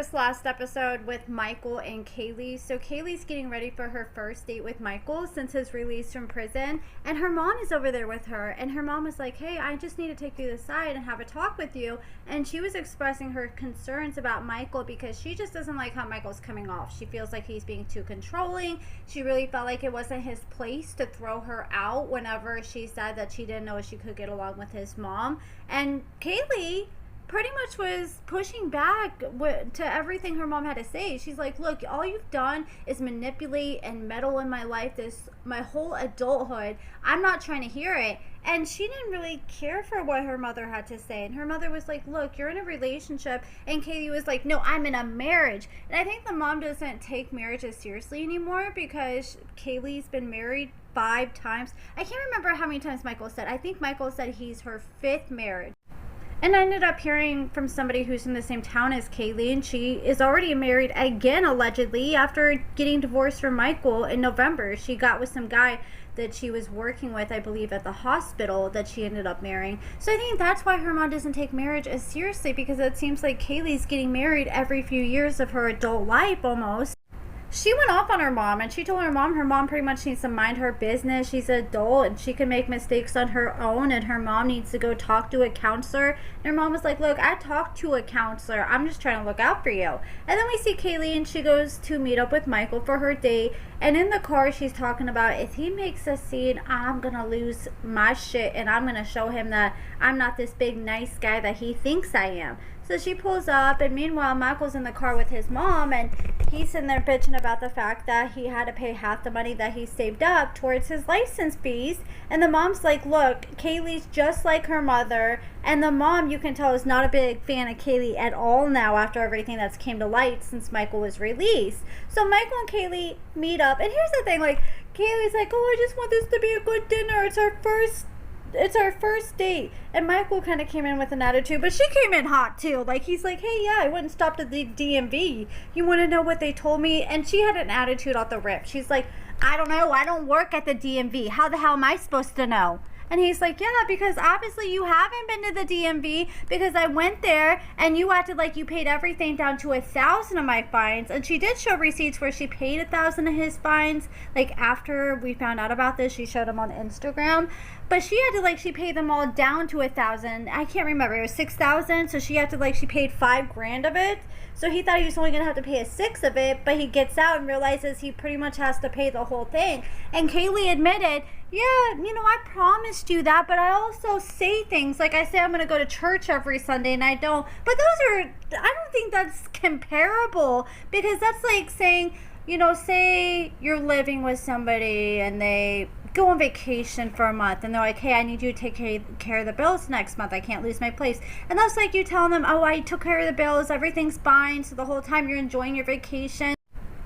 this last episode with Michael and Kayleigh. So Kayleigh's getting ready for her first date with Michael since his release from prison, and her mom is over there with her, and her mom was like, hey, I just need to take you aside and have a talk with you. And she was expressing her concerns about Michael because she just doesn't like how Michael's coming off. She feels like he's being too controlling. She really felt like it wasn't his place to throw her out whenever she said that she didn't know if she could get along with his mom. And Kayleigh pretty much was pushing back to everything her mom had to say. She's like, look, all you've done is manipulate and meddle in my life my whole adulthood. I'm not trying to hear it. And she didn't really care for what her mother had to say. And her mother was like, look, you're in a relationship. And Kayleigh was like, no, I'm in a marriage. And I think the mom doesn't take marriage as seriously anymore because Kayleigh's been married 5 times. I can't remember how many times Michael said. I think Michael said he's her 5th marriage. And I ended up hearing from somebody who's in the same town as Kayleigh, and she is already married again, allegedly, after getting divorced from Michael in November. She got with some guy that she was working with, I believe, at the hospital that she ended up marrying. So I think that's why her mom doesn't take marriage as seriously, because it seems like Kayleigh's getting married every few years of her adult life almost. She went off on her mom, and she told her mom pretty much needs to mind her business. She's an adult and she can make mistakes on her own, and her mom needs to go talk to a counselor. And her mom was like, look, I talked to a counselor. I'm just trying to look out for you. And then we see Kayleigh, and she goes to meet up with Michael for her date. And in the car, she's talking about, if he makes a scene, I'm going to lose my shit, and I'm going to show him that I'm not this big nice guy that he thinks I am. So she pulls up, and meanwhile, Michael's in the car with his mom, and he's sitting there bitching about the fact that he had to pay half the money that he saved up towards his license fees. And the mom's like, look, Kayleigh's just like her mother. And the mom, you can tell, is not a big fan of Kayleigh at all now after everything that's came to light since Michael was released. So Michael and Kayleigh meet up, and here's the thing, like, Kayleigh's like, oh, I just want this to be a good dinner. It's our first date. And Michael kind of came in with an attitude, but she came in hot too. Like, he's like, hey, yeah, I wouldn't stop at the DMV. You want to know what they told me? And she had an attitude off the rip. She's like, I don't know. I don't work at the DMV. How the hell am I supposed to know? And he's like, yeah, because obviously you haven't been to the DMV, because I went there and you acted like you paid everything down to 1,000 of my fines. And she did show receipts where she paid 1,000 of his fines. Like, after we found out about this, she showed them on Instagram. But she acted like she paid them all down to 1,000. I can't remember. It was 6,000. So she acted like she paid $5,000 of it. So he thought he was only going to have to pay 1/6 of it. But he gets out and realizes he pretty much has to pay the whole thing. And Kayleigh admitted, yeah, you know, I promised you that, but I also say things like, I say I'm going to go to church every Sunday and I don't. But I don't think that's comparable, because that's like saying, you know, say you're living with somebody and they go on vacation for a month and they're like, hey, I need you to take care of the bills next month. I can't lose my place. And that's like you telling them, oh, I took care of the bills. Everything's fine. So the whole time you're enjoying your vacation.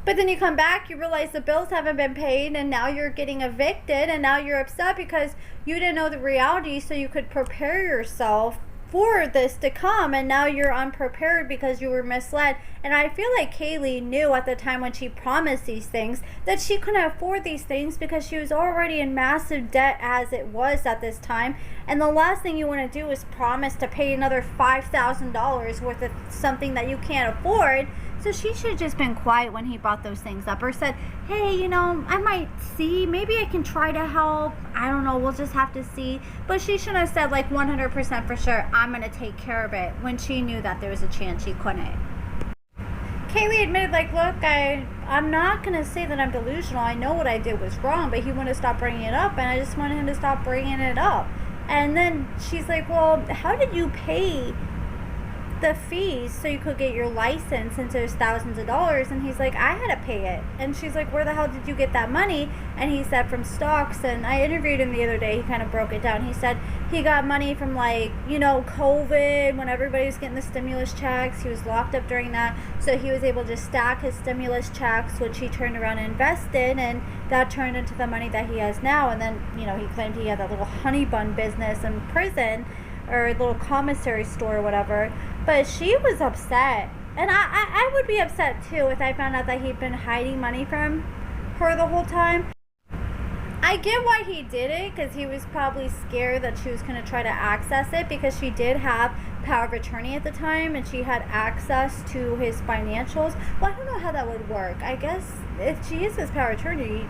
But then you come back, you realize the bills haven't been paid, and now you're getting evicted, and now you're upset because you didn't know the reality, so you could prepare yourself for this to come, and now you're unprepared because you were misled. And I feel like Kayleigh knew at the time when she promised these things that she couldn't afford these things because she was already in massive debt as it was at this time. And the last thing you want to do is promise to pay another $5,000 worth of something that you can't afford. So she should have just been quiet when he brought those things up, or said, hey, you know, I might see, maybe I can try to help. I don't know, we'll just have to see. But she shouldn't have said, like, 100% for sure, I'm going to take care of it, when she knew that there was a chance she couldn't. Kayleigh admitted, like, look, I'm not going to say that I'm delusional. I know what I did was wrong, but he wanted to stop bringing it up, and I just wanted him to stop bringing it up. And then she's like, well, how did you pay the fees so you could get your license, since there's thousands of dollars? And he's like, I had to pay it. And she's like, where the hell did you get that money? And he said, from stocks. And I interviewed him the other day. He kind of broke it down. He said he got money from, like, you know, COVID, when everybody was getting the stimulus checks. He was locked up during that, so he was able to stack his stimulus checks, which he turned around and invested, and that turned into the money that he has now. And then, you know, he claimed he had that little honey bun business in prison, or a little commissary store or whatever. But she was upset. And I would be upset too if I found out that he'd been hiding money from her the whole time. I get why he did it, because he was probably scared that she was going to try to access it, because she did have power of attorney at the time, and she had access to his financials. Well, I don't know how that would work. I guess if she is his power of attorney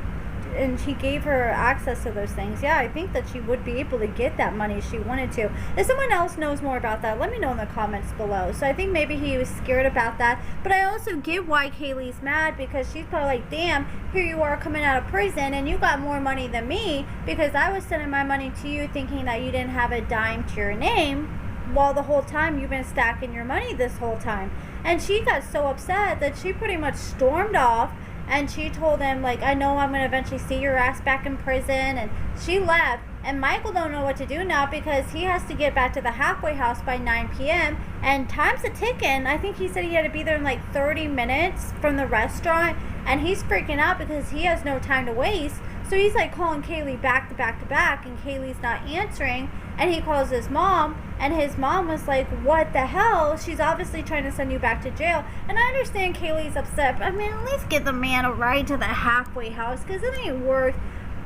and she gave her access to those things, yeah, I think that she would be able to get that money if she wanted to. If someone else knows more about that, let me know in the comments below. So I think maybe he was scared about that, but I also get why Kayleigh's mad, because she's probably like, damn, here you are coming out of prison and you got more money than me, because I was sending my money to you thinking that you didn't have a dime to your name, while the whole time you've been stacking your money this whole time. And she got so upset that she pretty much stormed off, and she told him, like, I know I'm going to eventually see your ass back in prison. And she left. And Michael don't know what to do now, because he has to get back to the halfway house by 9 p.m. And time's a ticking. I think he said he had to be there in like 30 minutes from the restaurant. And he's freaking out because he has no time to waste. So he's like calling Kayleigh back to back to back, and Kayleigh's not answering. And he calls his mom, and his mom was like, what the hell? She's obviously trying to send you back to jail. And I understand Kayleigh's upset, but I mean, at least give the man a ride to the halfway house, because it ain't worth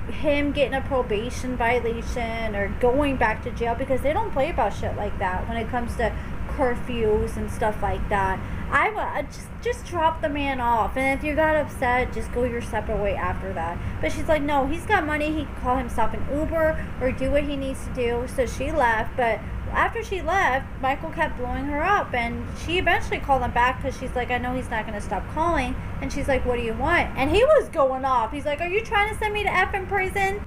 him getting a probation violation or going back to jail, because they don't play about shit like that when it comes to curfews and stuff like that. I would just drop the man off, and if you got upset, just go your separate way after that. But she's like, no, he's got money, he can call himself an Uber or do what he needs to do. So she left, but after she left, Michael kept blowing her up, and she eventually called him back because she's like, I know he's not going to stop calling. And she's like, what do you want? And he was going off. He's like, are you trying to send me to F in prison?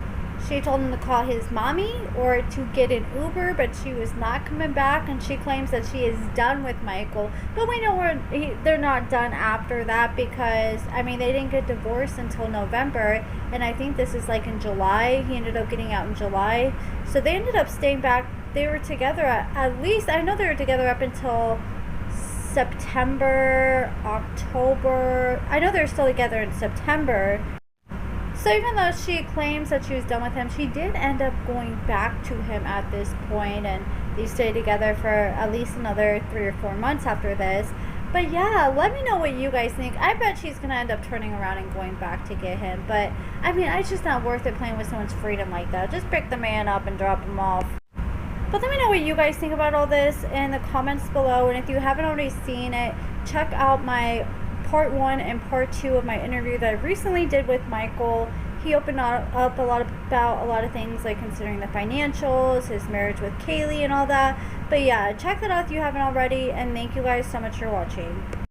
She told him to call his mommy or to get an Uber, but she was not coming back, and she claims that she is done with Michael. But we know they're not done after that, because, I mean, they didn't get divorced until November, and I think this is like in July. He ended up getting out in July. So they ended up staying back. They were together at least, I know they were together up until September, October. I know they're still together in September. So even though she claims that she was done with him, she did end up going back to him at this point, and they stayed together for at least another 3 or 4 months after this. But yeah, let me know what you guys think. I bet she's going to end up turning around and going back to get him. But, I mean, it's just not worth it playing with someone's freedom like that. Just pick the man up and drop him off. But let me know what you guys think about all this in the comments below. And if you haven't already seen it, check out my part 1 and part 2 of my interview that I recently did with Michael. He opened up a lot about a lot of things, like considering the financials, his marriage with Kayleigh and all that. But yeah, check that out if you haven't already, and thank you guys so much for watching.